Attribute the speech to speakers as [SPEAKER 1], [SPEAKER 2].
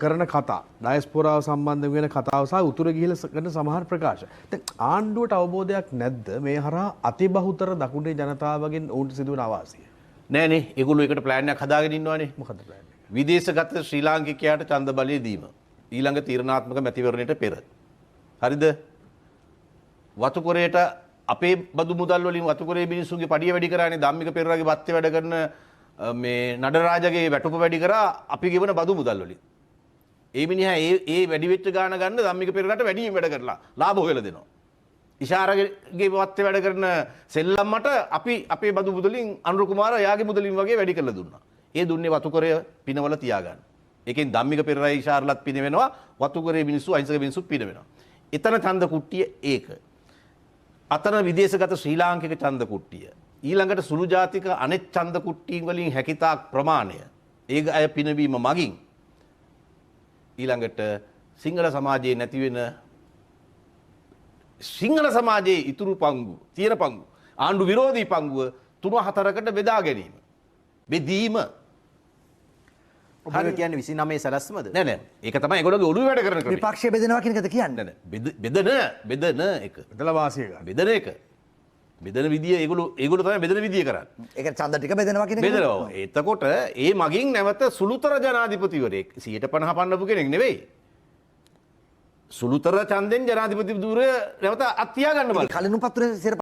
[SPEAKER 1] කරන කතා ඩයස්පොරාව සම්බන්ධ වෙන කතාව සහ උතුර ගිහිල්ලා කරන සමහර ප්‍රකාශ. දැන් ආණ්ඩුවට අවබෝධයක් නැද්ද මේ හරහා අතිබහුතර දකුණේ ජනතාවගෙන් ඔවුන්ට සිදුවන අවාසිය?
[SPEAKER 2] නෑනේ ඒගොල්ලෝ එකට ප්ලෑන් එකක් හදාගෙන ඉන්නවානේ.
[SPEAKER 1] මොකද්ද ප්ලෑන් එක?
[SPEAKER 2] විදේශගත ශ්‍රී ලාංකිකයාට ඡන්ද බලය දීම. ඊළඟ තීරණාත්මක මැතිවරණයට පෙර. හරිද? වතුකොරේට අපේ බදු මුදල් වලින් වතුකොරේ මිනිස්සුන්ගේ පඩිය වැඩි කරානේ. ධම්මික පෙරේරාගේ බත්තේ වැඩ කරන මේ නඩරාජගේ වැටුප වැඩි කරා අපි ගෙවන බදු මුදල් වලින්. ඒ මිනිහා ඒ වැඩි වෙච්ච ගාන ගන්න ධම්මික පෙරේරාට වැඩියෙන් වැඩ කරලා ලාභ හොයලා දෙනවා. ඉෂාරගේ වත්තේ වැඩ කරන සෙල්ලම්මට අපි අපේ බදු මුදලින් අනුර කුමාර යාගේ මුදලින් වගේ වැඩි කරලා දුන්නා. ඒ දුන්නේ වතුකොරේ පිනවල තියාගන්න. ඒකෙන් ධම්මික පෙරේරා ඉෂාරලත් පින වෙනවා වතුකොරේ මිනිස්සු අහිංසක මිනිස්සු පින වෙනවා. එතන ඡන්ද කුට්ටිය ඒක. අතන විදේශගත ශ්‍රී ලාංකික ඡන්ද කුට්ටිය. ඊළඟට සුළු ජාතික අනෙක් ඡන්ද කුට්ටීන් වලින් හැකිතාක් ප්‍රමාණය. ඒක අය පිනවීම මගින් ඊළඟට සිංහල සමාජයේ නැති වෙන සිංහල සමාජයේ ඉතුරු පංගු තියෙන පංගු ආණ්ඩු විරෝධී පංගුව 3-4කට බෙදා ගැනීම. බෙදීම
[SPEAKER 3] ඔබ කියන්නේ 29 සැලැස්මද?
[SPEAKER 2] නෑ නෑ ඒක තමයි ඒගොල්ලෝගේ ඔළුවේ වැඩ කරන ක්‍රමය.
[SPEAKER 3] විපක්ෂය බෙදනවා කියන එකද කියන්නේ?
[SPEAKER 2] නෑ බෙදන එක.
[SPEAKER 1] බෙදලා වාසිය ගන්න.
[SPEAKER 2] බෙදන එක. බෙදන විදිය ඒගොල්ලෝ තමයි බෙදන විදිය කරන්නේ.
[SPEAKER 3] ඒ කියන්නේ ඡන්ද ටික බෙදනවා කියන එක.
[SPEAKER 2] බෙදනවා. එතකොට ඒ මගින් නැවත සුළුතර ජනාධිපතිවරයෙක් 150 පන්නපු කෙනෙක් නෙවෙයි. සුළුතර ඡන්දෙන් ජනාධිපති ධූරය නැවත අත්තියා ගන්න බල.
[SPEAKER 3] කලිනුපත්තුනේ